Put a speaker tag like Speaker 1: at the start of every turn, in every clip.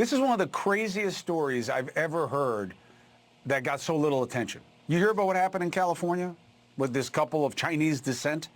Speaker 1: This is one of the craziest stories I've ever heard that got so little attention. You hear about what happened in California with this couple of Chinese descent?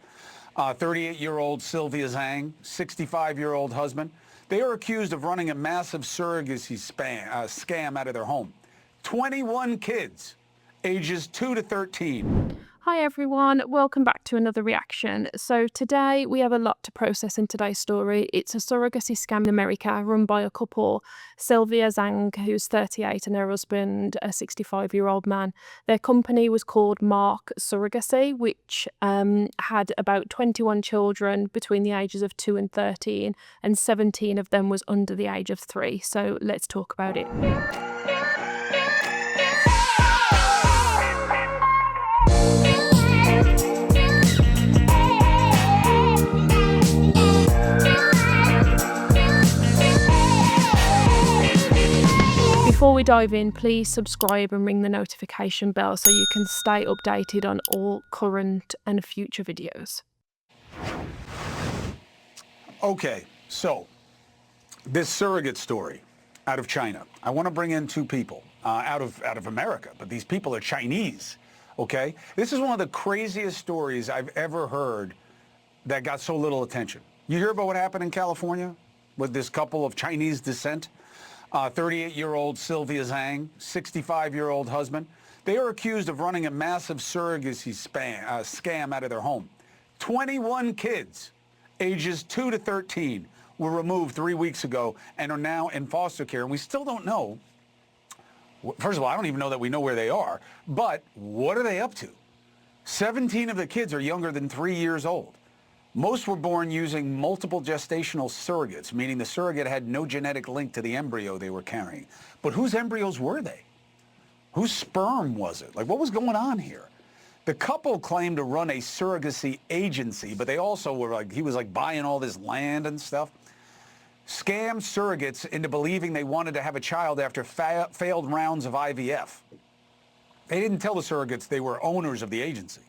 Speaker 1: 38-year-old Sylvia Zhang, 65-year-old husband. They are accused of running a massive surrogacy scam out of their home. 21 kids, ages 2 to 13.
Speaker 2: Hi everyone, welcome back to another reaction. So today we have a lot to process in today's story. It's a surrogacy scam in America run by a couple, Sylvia Zhang, who's 38, and her husband, a 65-year-old man. Their company was called My Surrogacy, which had about 21 children between the ages of 2 and 13, and 17 of them was under the age of 3. So let's talk about it. Before we dive in, please subscribe and ring the notification bell so you can stay updated on all current and future videos.
Speaker 1: Okay, so this surrogate story out of China. I want to bring in two people out of America, but these people are Chinese, okay? This is one of the craziest stories I've ever heard that got so little attention. You hear about what happened in California with this couple of Chinese descent? 38-year-old Sylvia Zhang, 65-year-old husband. They are accused of running a massive surrogacy scam out of their home. 21 kids, ages 2 to 13, were removed 3 weeks ago and are now in foster care. And we still don't know. First of all, I don't even know that we know where they are. But what are they up to? 17 of the kids are younger than 3 years old. Most were born using multiple gestational surrogates, meaning the surrogate had no genetic link to the embryo they were carrying. But whose embryos were they? Whose sperm was it? Like, what was going on here? The couple claimed to run a surrogacy agency, but they also were like, he was like buying all this land and stuff. Scammed surrogates into believing they wanted to have a child after failed rounds of IVF. They didn't tell the surrogates they were owners of the agency.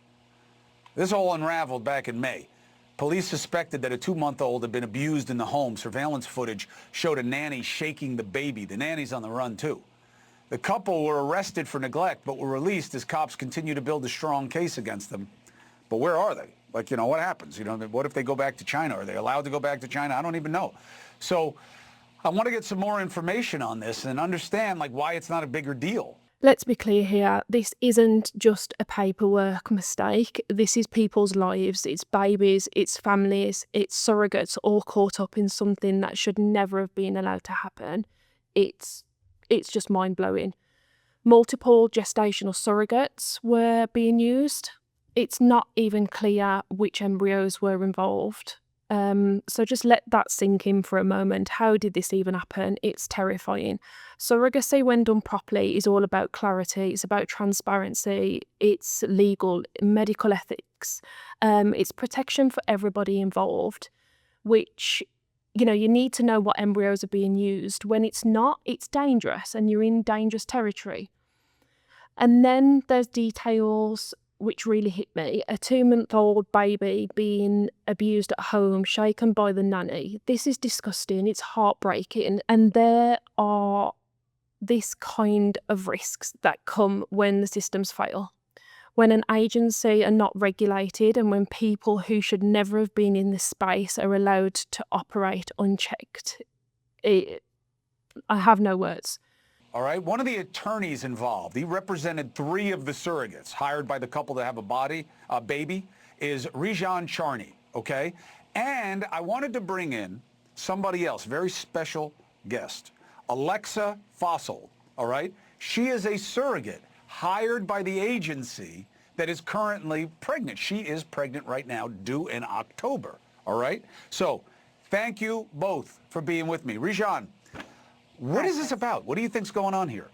Speaker 1: This all unraveled back in May. Police suspected that a 2-month-old had been abused in the home. Surveillance footage showed a nanny shaking the baby. The nanny's on the run, too. The couple were arrested for neglect, but were released as cops continue to build a strong case against them. But where are they? Like, you know, what happens? You know, what if they go back to China? Are they allowed to go back to China? I don't even know. So I want to get some more information on this and understand, like, why it's not a bigger deal.
Speaker 2: Let's be clear here, this isn't just a paperwork mistake. This is people's lives, it's babies, it's families, it's surrogates all caught up in something that should never have been allowed to happen. It's just mind-blowing. Multiple gestational surrogates were being used. It's not even clear which embryos were involved. So just let that sink in for a moment. How did this even happen? It's terrifying. Surrogacy, when done properly, is all about clarity. It's about transparency. It's legal, medical ethics. It's protection for everybody involved, which, you know, you need to know what embryos are being used. When it's not, it's dangerous and you're in dangerous territory. And then there's details which really hit me. A 2-month-old baby being abused at home, shaken by the nanny. This is disgusting. It's heartbreaking. And there are this kind of risks that come when the systems fail. When an agency are not regulated and when people who should never have been in this space are allowed to operate unchecked. I have no words.
Speaker 1: All right, one of the attorneys involved, he represented 3 of the surrogates hired by the couple to have a baby, is Rijan Charney, okay? And I wanted to bring in somebody else, very special guest, Alexa Fossil, all right? She is a surrogate hired by the agency that is currently pregnant. She is pregnant right now, due in October, all right? So thank you both for being with me. Rijan, what is this about? What do you think's going on here?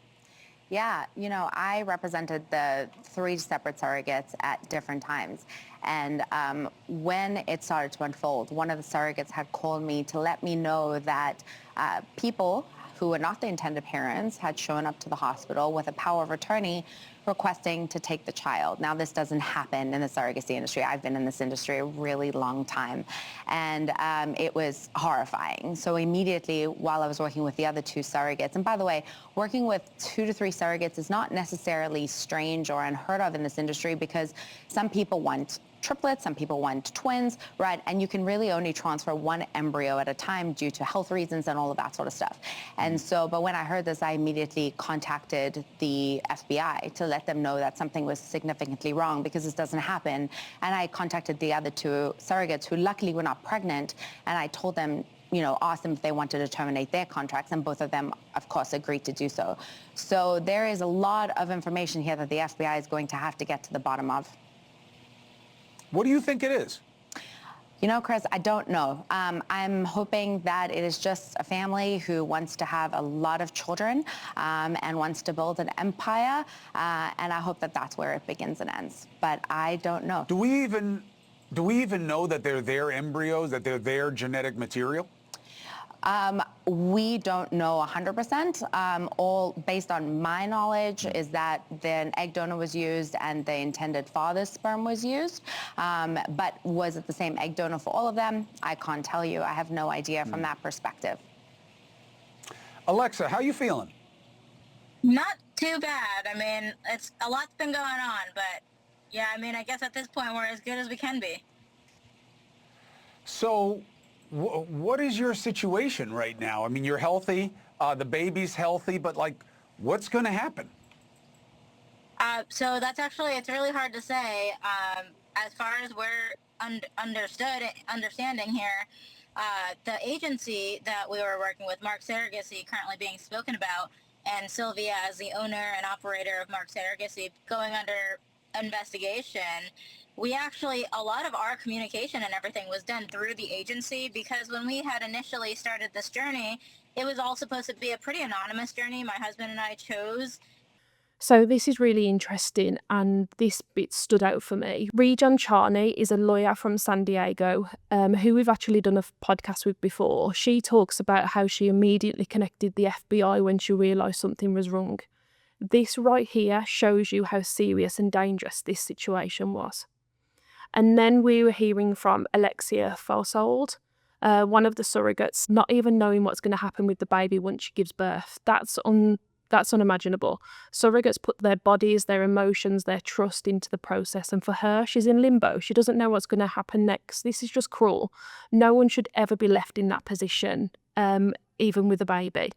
Speaker 3: Yeah, you know, I represented the 3 separate surrogates at different times. And when it started to unfold, one of the surrogates had called me to let me know that people who were not the intended parents had shown up to the hospital with a power of attorney requesting to take the child. Now, this doesn't happen in the surrogacy industry. I've been in this industry a really long time, and it was horrifying. So immediately, while I was working with the other two surrogates, and by the way, working with 2 to 3 surrogates is not necessarily strange or unheard of in this industry, because some people want triplets, some people want twins, right? And you can really only transfer one embryo at a time due to health reasons and all of that sort of stuff. And so, but when I heard this, I immediately contacted the FBI to let them know that something was significantly wrong, because this doesn't happen. And I contacted the other 2 surrogates who luckily were not pregnant, and I told them, you know, asked them if they wanted to terminate their contracts, and both of them, of course, agreed to do so. So there is a lot of information here that the FBI is going to have to get to the bottom of.
Speaker 1: What do you think it is?
Speaker 3: You know, Chris, I don't know. I'm hoping that it is just a family who wants to have a lot of children and wants to build an empire, and I hope that that's where it begins and ends. But I don't know.
Speaker 1: Do we even know that they're their embryos, that they're their genetic material?
Speaker 3: We don't know 100%. All based on my knowledge is that an egg donor was used and the intended father's sperm was used. But was it the same egg donor for all of them? I can't tell you. I have no idea from that perspective.
Speaker 1: Alexa, how you feeling?
Speaker 4: Not too bad. I mean, it's a lot's been going on, but yeah, I mean, I guess at this point we're as good as we can be.
Speaker 1: So, what is your situation right now? I mean, you're healthy, the baby's healthy, but like, what's going to happen?
Speaker 4: So that's actually, it's really hard to say. As far as we're understanding here, the agency that we were working with, Mark Surrogacy, currently being spoken about, and Sylvia as the owner and operator of Mark Surrogacy going under investigation. We actually, a lot of our communication and everything was done through the agency, because when we had initially started this journey, it was all supposed to be a pretty anonymous journey. My husband and I chose.
Speaker 2: So this is really interesting, and this bit stood out for me. Rejan Charney is a lawyer from San Diego, who we've actually done a podcast with before. She talks about how she immediately connected the FBI when she realised something was wrong. This right here shows you how serious and dangerous this situation was. And then we were hearing from Alexia Fosold, one of the surrogates, not even knowing what's going to happen with the baby once she gives birth. That's unimaginable. Surrogates put their bodies, their emotions, their trust into the process, and for her, she's in limbo. She doesn't know what's going to happen next. This is just cruel. No one should ever be left in that position, even with a baby.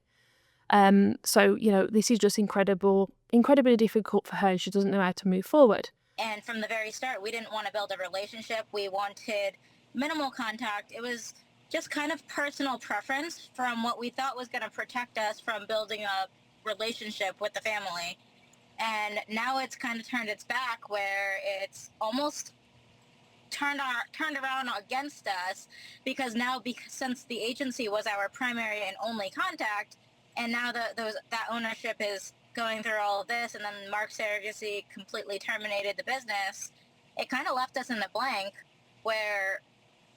Speaker 2: So, you know, this is just incredibly difficult for her, and she doesn't know how to move forward.
Speaker 4: And from the very start, we didn't want to build a relationship. We wanted minimal contact. It was just kind of personal preference from what we thought was going to protect us from building a relationship with the family. And now it's kind of turned its back, where it's almost turned around against us, because now, since the agency was our primary and only contact, and now that ownership is going through all of this, and then Mark Surrogacy completely terminated the business, it kind of left us in the blank, where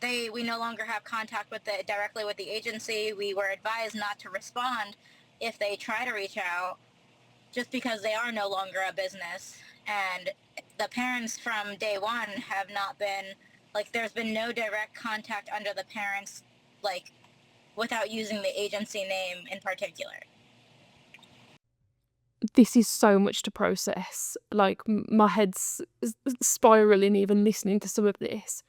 Speaker 4: we no longer have contact directly with the agency. We were advised not to respond if they try to reach out, just because they are no longer a business. And the parents from day one have not been, like, there's been no direct contact under the parents, like, without using the agency name in particular.
Speaker 2: This is so much to process. Like, my head's spiraling even listening to some of this.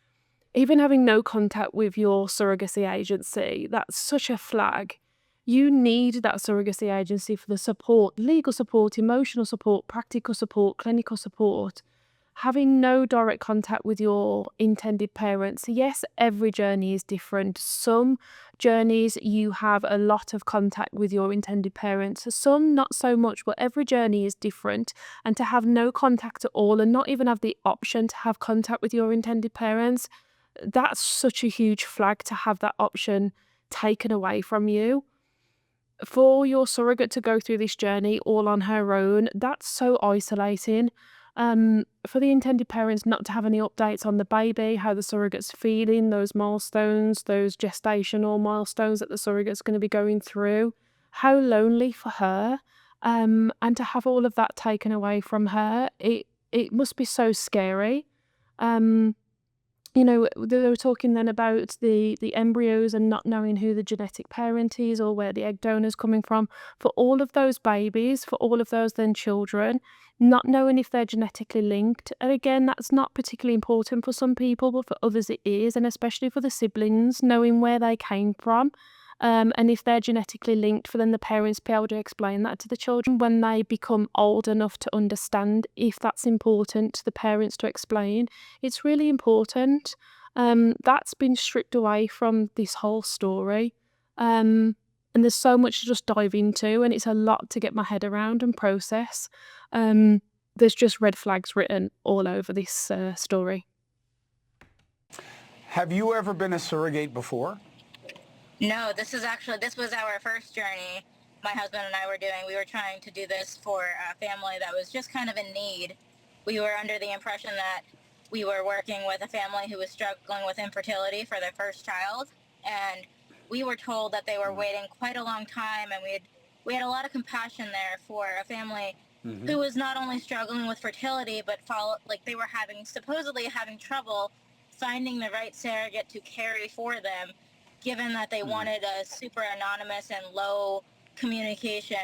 Speaker 2: Even having no contact with your surrogacy agency, that's such a flag. You need that surrogacy agency for the support, legal support, emotional support, practical support, clinical support. Having no direct contact with your intended parents. Yes, every journey is different. Some journeys you have a lot of contact with your intended parents, some not so much, but every journey is different. And to have no contact at all, and not even have the option to have contact with your intended parents, that's such a huge flag, to have that option taken away from you. For your surrogate to go through this journey all on her own, that's so isolating. For the intended parents not to have any updates on the baby, how the surrogate's feeling, those milestones, those gestational milestones that the surrogate's going to be going through, how lonely for her, and to have all of that taken away from her, it must be so scary. Um, they were talking then about the embryos and not knowing who the genetic parent is or where the egg donor's coming from. For all of those babies, for all of those then children, not knowing if they're genetically linked. And again, that's not particularly important for some people, but for others it is, and especially for the siblings, knowing where they came from. And if they're genetically linked, for then the parents be able to explain that to the children when they become old enough to understand, if that's important to the parents to explain. It's really important. That's been stripped away from this whole story. And there's so much to just dive into, and it's a lot to get my head around and process. There's just red flags written all over this story.
Speaker 1: Have you ever been a surrogate before?
Speaker 4: No, this was our first journey my husband and I were doing. We were trying to do this for a family that was just kind of in need. We were under the impression that we were working with a family who was struggling with infertility for their first child, and we were told that they were waiting quite a long time, and we had a lot of compassion there for a family who was not only struggling with fertility, but they were supposedly having trouble finding the right surrogate to carry for them, given that they wanted a super anonymous and low communication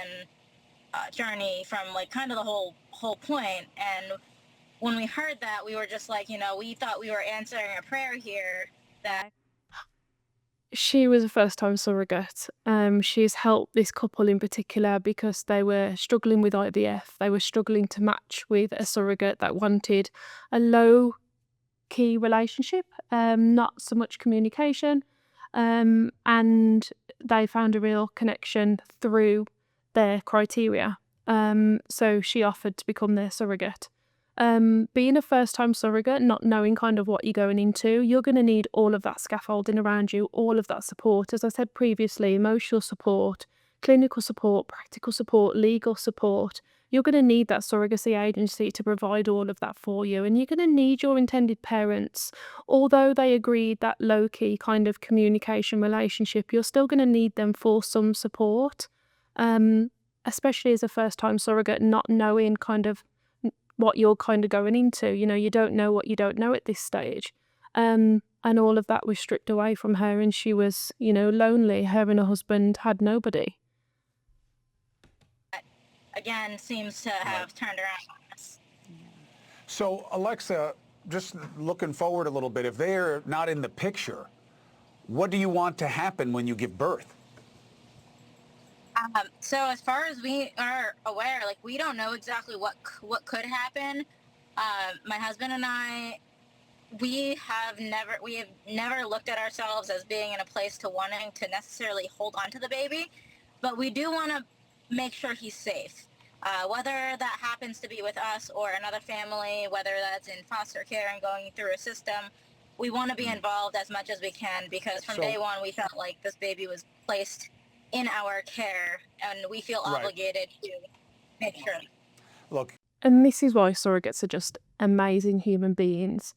Speaker 4: journey from kind of the whole point. And when we heard that, we were just like, we thought we were answering a prayer here. That
Speaker 2: She was a first-time surrogate. She's helped this couple in particular because they were struggling with IVF. They were struggling to match with a surrogate that wanted a low-key relationship, not so much communication. And they found a real connection through their criteria. So she offered to become their surrogate. Being a first-time surrogate, not knowing kind of what you're going into, you're going to need all of that scaffolding around you, all of that support. As I said previously, emotional support, clinical support, practical support, legal support. You're going to need that surrogacy agency to provide all of that for you. And you're going to need your intended parents. Although they agreed that low-key kind of communication relationship, you're still going to need them for some support. Especially as a first-time surrogate, not knowing kind of what you're kind of going into. You don't know what you don't know at this stage. And all of that was stripped away from her, and she was, lonely. Her and her husband had nobody.
Speaker 4: again seems to have turned around on us.
Speaker 1: So, Alexa, just looking forward a little bit, if they're not in the picture, what do you want to happen when you give birth?
Speaker 4: So as far as we are aware, we don't know exactly what could happen. My husband and I, we have never looked at ourselves as being in a place to wanting to necessarily hold on to the baby, but we do want to make sure he's safe. Whether that happens to be with us or another family, whether that's in foster care and going through a system, we want to be involved as much as we can, because from day one we felt like this baby was placed in our care, and we feel obligated to make sure.
Speaker 1: Look.
Speaker 2: And this is why surrogates are just amazing human beings.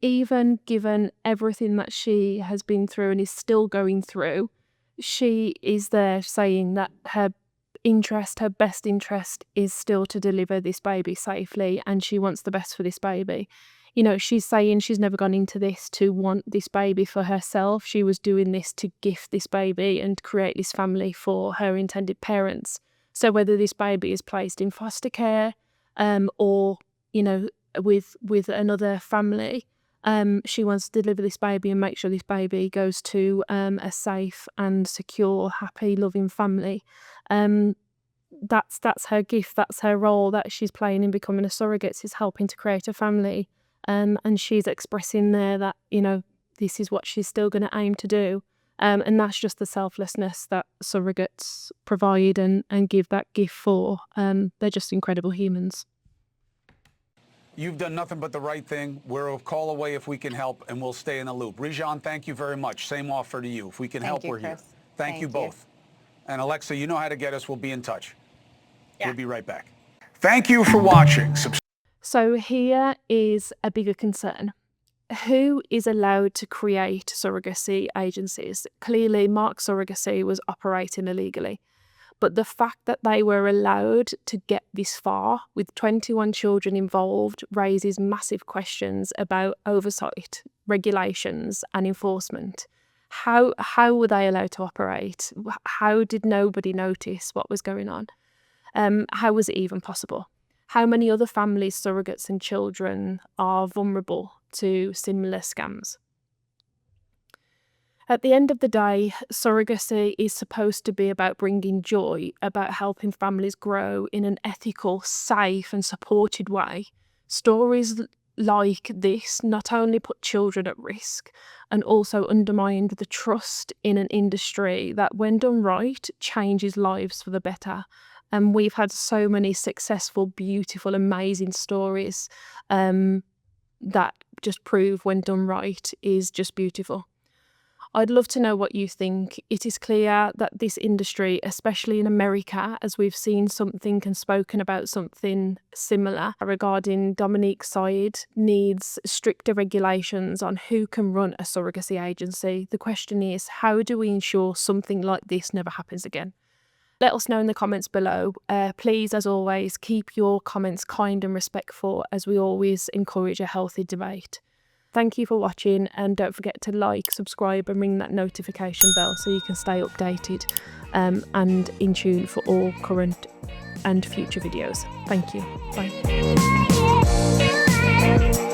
Speaker 2: Even given everything that she has been through and is still going through, she is there saying that her best interest is still to deliver this baby safely, and she wants the best for this baby. She's saying she's never gone into this to want this baby for herself. She was doing this to gift this baby and create this family for her intended parents. So whether this baby is placed in foster care, or, with another family, she wants to deliver this baby and make sure this baby goes to a safe and secure, happy, loving family. That's her gift. That's her role that she's playing in becoming a surrogate, is helping to create a family. And she's expressing there that, this is what she's still going to aim to do. And that's just the selflessness that surrogates provide and give that gift for. They're just incredible humans.
Speaker 1: You've done nothing but the right thing. We're a call away if we can help, and we'll stay in the loop. Rijan, thank you very much. Same offer to you. If we can help, we're here. Thank you both. And Alexa, you know how to get us. We'll be in touch. Yeah. We'll be right back. Thank you for watching.
Speaker 2: So here is a bigger concern. Who is allowed to create surrogacy agencies? Clearly, Mark Surrogacy was operating illegally. But the fact that they were allowed to get this far with 21 children involved raises massive questions about oversight, regulations and enforcement. How were they allowed to operate? How did nobody notice what was going on? How was it even possible? How many other families, surrogates and children are vulnerable to similar scams? At the end of the day, surrogacy is supposed to be about bringing joy, about helping families grow in an ethical, safe and supported way. Stories like this not only put children at risk and also undermined the trust in an industry that, when done right, changes lives for the better. And we've had so many successful, beautiful, amazing stories that just prove when done right is just beautiful. I'd love to know what you think. It is clear that this industry, especially in America, as we've seen something and spoken about something similar regarding Dominique's side, needs stricter regulations on who can run a surrogacy agency. The question is, how do we ensure something like this never happens again? Let us know in the comments below. Please, as always, keep your comments kind and respectful, as we always encourage a healthy debate. Thank you for watching, and don't forget to like, subscribe and ring that notification bell so you can stay updated and in tune for all current and future videos. Thank you. Bye.